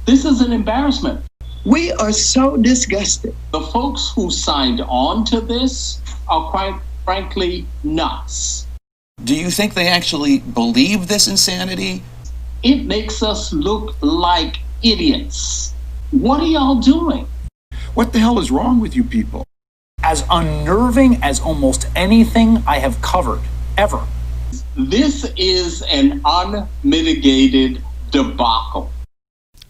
This is an embarrassment. We are so disgusted. The folks who signed on to this are quite frankly nuts. Do you think they actually believe this insanity? It makes us look like idiots. What are y'all doing? What the hell is wrong with you people? As unnerving as almost anything I have covered, ever. This is an unmitigated debacle.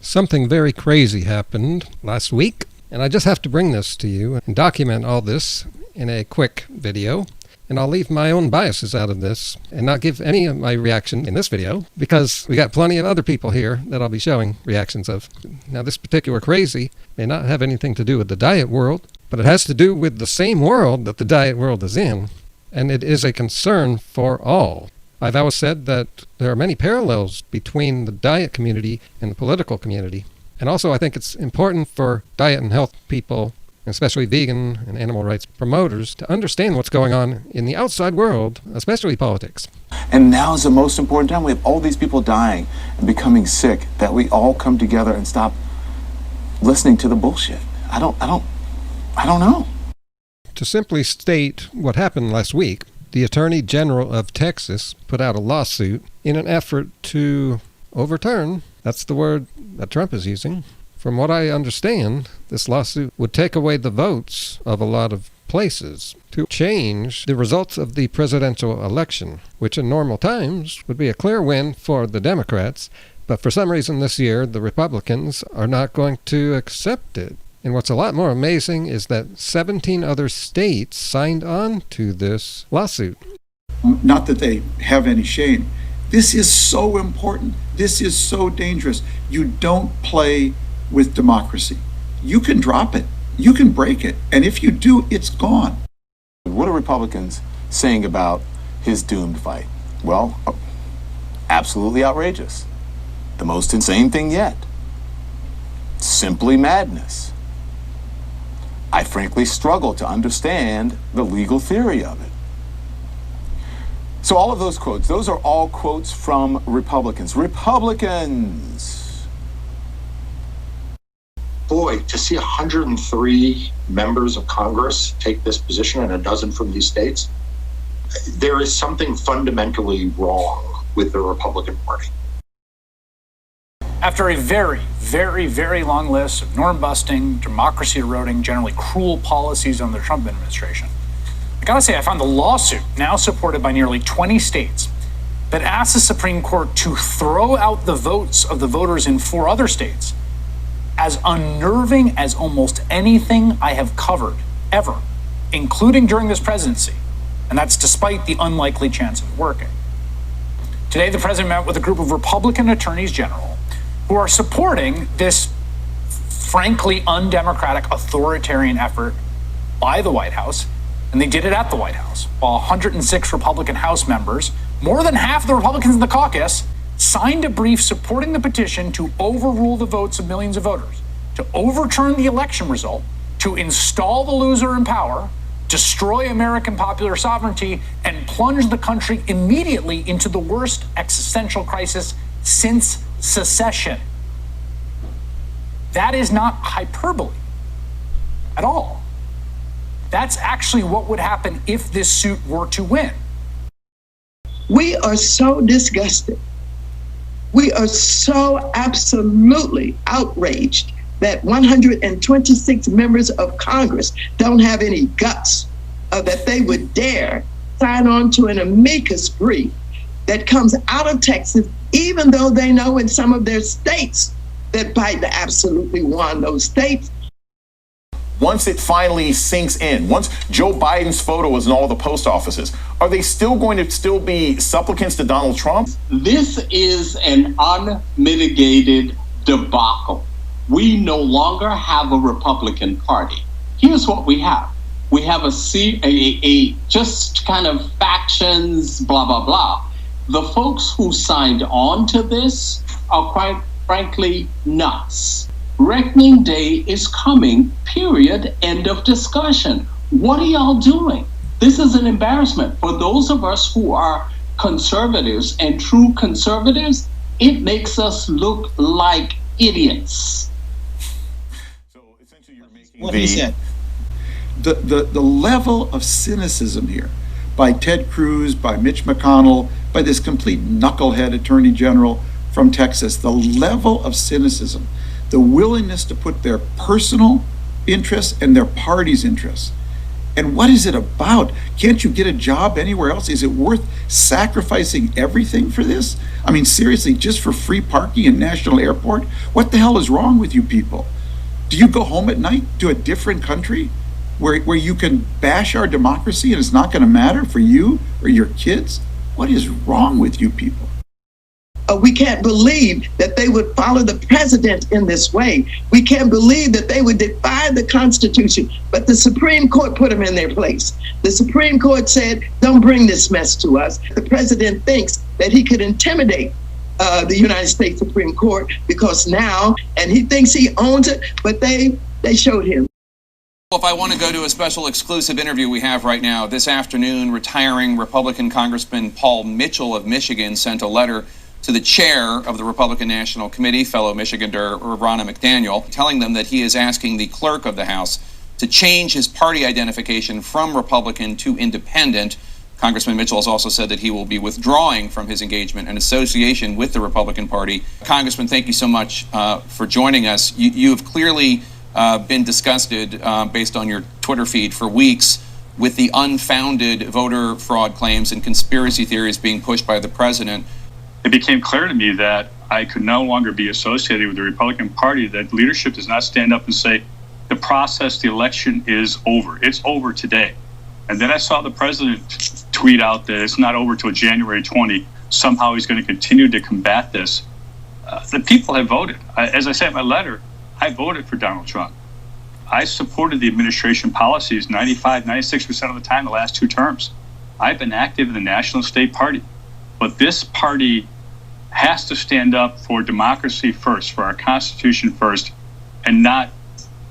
Something very crazy happened last week, and I just have to bring this to you and document all this in a quick video. And I'll leave my own biases out of this and not give any of my reaction in this video because we got plenty of other people here that I'll be showing reactions of. Now, this particular crazy may not have anything to do with the diet world, but it has to do with the same world that the diet world is in, and it is a concern for all. I've always said that there are many parallels between the diet community and the political community. And also I think it's important for diet and health people, especially vegan and animal rights promoters, to understand what's going on in the outside world, especially politics. And now is the most important time. We have all these people dying and becoming sick, that we all come together and stop listening to the bullshit. I don't know. To simply state what happened last week, the Attorney General of Texas put out a lawsuit in an effort to overturn, that's the word that Trump is using. From what I understand, this lawsuit would take away the votes of a lot of places to change the results of the presidential election, which in normal times would be a clear win for the Democrats, but for some reason this year the Republicans are not going to accept it. And what's a lot more amazing is that 17 other states signed on to this lawsuit. Not that they have any shame. This is so important. This is so dangerous. You don't play with democracy. You can drop it. You can break it. And if you do, it's gone. What are Republicans saying about his doomed fight? Well, absolutely outrageous. The most insane thing yet. Simply madness. I frankly struggle to understand the legal theory of it. So all of those quotes, those are all quotes from Republicans. Republicans! Boy, to see 103 members of Congress take this position and a dozen from these states, there is something fundamentally wrong with the Republican Party. After a very, very, very long list of norm-busting, democracy-eroding, generally cruel policies on the Trump administration, I gotta say I found the lawsuit, now supported by nearly 20 states, that asks the Supreme Court to throw out the votes of the voters in 4 other states, as unnerving as almost anything I have covered, ever, including during this presidency. And that's despite the unlikely chance of it working. Today, the president met with a group of Republican attorneys general who are supporting this frankly undemocratic authoritarian effort by the White House, and they did it at the White House, while 106 Republican House members, more than half the Republicans in the caucus, signed a brief supporting the petition to overrule the votes of millions of voters, to overturn the election result, to install the loser in power, destroy American popular sovereignty, and plunge the country immediately into the worst existential crisis since secession. That is not hyperbole at all. That's actually what would happen if this suit were to win. We are so disgusted. We are so absolutely outraged that 126 members of Congress don't have any guts, that they would dare sign on to an amicus brief that comes out of Texas, even though they know in some of their states that Biden absolutely won those states. Once it finally sinks in, once Joe Biden's photo is in all the post offices, are they still going to be supplicants to Donald Trump? This is an unmitigated debacle. We no longer have a Republican Party. Here's what we have. We have a just kind of factions, blah, blah, blah. The folks who signed on to this are quite frankly nuts. Reckoning day is coming, period, end of discussion. What are y'all doing? This is an embarrassment. For those of us who are conservatives and true conservatives, it makes us look like idiots. So essentially, you're making What he said. The level of cynicism here by Ted Cruz, by Mitch McConnell, by this complete knucklehead attorney general from Texas, the level of cynicism, the willingness to put their personal interests and their party's interests. And what is it about? Can't you get a job anywhere else? Is it worth sacrificing everything for this? I mean, seriously, just for free parking in National Airport? What the hell is wrong with you people? Do you go home at night to a different country where you can bash our democracy and it's not going to matter for you or your kids? What is wrong with you people? We can't believe that they would follow the president in this way. We can't believe that they would defy the Constitution. But the Supreme Court put them in their place. The Supreme Court said, don't bring this mess to us. The president thinks that he could intimidate the United States Supreme Court because now, and he thinks he owns it, but they showed him. Well, if I want to go to a special exclusive interview we have right now, this afternoon, retiring Republican Congressman Paul Mitchell of Michigan sent a letter to the chair of the Republican National Committee, fellow Michigander Ronna McDaniel, telling them that he is asking the clerk of the House to change his party identification from Republican to independent. Congressman Mitchell has also said that he will be withdrawing from his engagement and association with the Republican Party. Congressman, thank you so much for joining us. You have clearly been disgusted based on your Twitter feed for weeks with the unfounded voter fraud claims and conspiracy theories being pushed by the president. It became clear to me that I could no longer be associated with the Republican Party, that leadership does not stand up and say, the process, the election is over. It's over today. And then I saw the president tweet out that it's not over till January 20. Somehow he's going to continue to combat this. The people have voted. As I said in my letter, I voted for Donald Trump. I supported the administration policies 95, 96% of the time the last two terms. I've been active in the National State Party. But this party has to stand up for democracy first, for our Constitution first, and not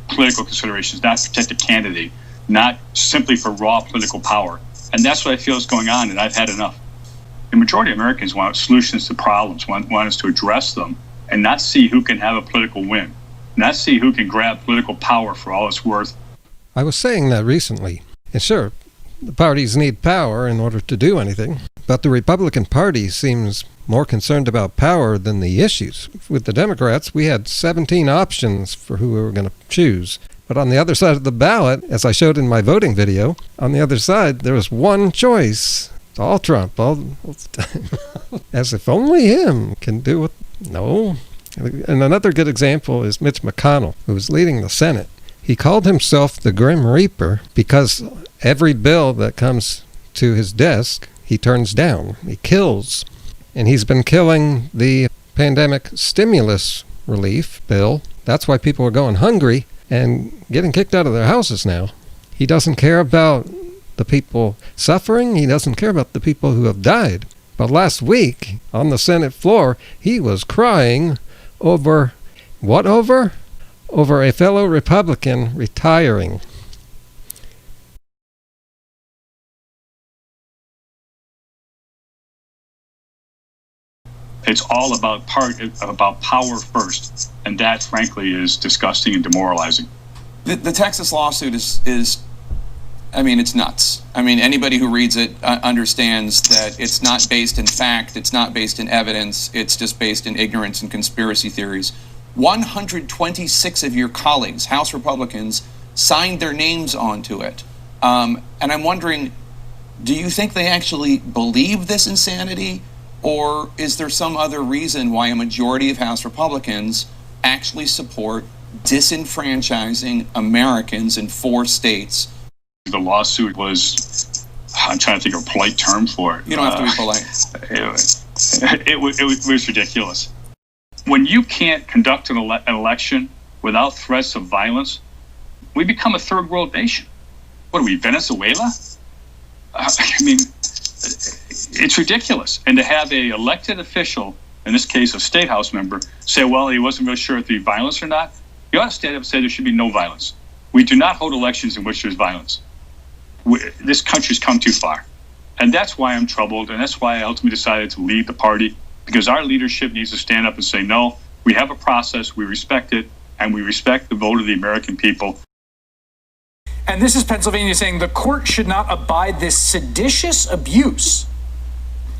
political considerations, not protect a candidate, not simply for raw political power. And that's what I feel is going on, and I've had enough. The majority of Americans want solutions to problems, want us to address them, and not see who can have a political win, not see who can grab political power for all it's worth. I was saying that recently. And sure, the parties need power in order to do anything. But the Republican Party seems more concerned about power than the issues. With the Democrats, we had 17 options for who we were going to choose. But on the other side of the ballot, as I showed in my voting video, on the other side, there was one choice. It's all Trump, all the time. As if only him can do it. No. And another good example is Mitch McConnell, who was leading the Senate. He called himself the Grim Reaper because every bill that comes to his desk, he turns down. He kills. And he's been killing the pandemic stimulus relief bill. That's why people are going hungry and getting kicked out of their houses now. He doesn't care about the people suffering. He doesn't care about the people who have died. But last week, on the Senate floor, he was crying over, what over? Over a fellow Republican retiring. It's all about power first, and that, frankly, is disgusting and demoralizing. The Texas lawsuit is, I mean, it's nuts. I mean, anybody who reads it understands that it's not based in fact, it's not based in evidence, it's just based in ignorance and conspiracy theories. 126 of your colleagues, House Republicans, signed their names onto it. And I'm wondering, do you think they actually believe this insanity? Or is there some other reason why a majority of House Republicans actually support disenfranchising Americans in 4 states? The lawsuit was, I'm trying to think of a polite term for it. You don't have to be polite. It was ridiculous. When you can't conduct an election without threats of violence, we become a third world nation. What are we, Venezuela? I mean, it's ridiculous. And to have a elected official, in this case a state house member, say, well, he wasn't really sure if there'd be violence or not, you ought to stand up and say there should be no violence. We do not hold elections in which there's violence. This country's come too far. And that's why I'm troubled, and that's why I ultimately decided to leave the party, because our leadership needs to stand up and say, no, We have a process, we respect it, and we respect the vote of the American people. And this is Pennsylvania saying the court should not abide this seditious abuse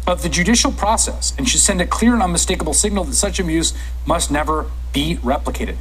of the judicial process and should send a clear and unmistakable signal that such abuse must never be replicated.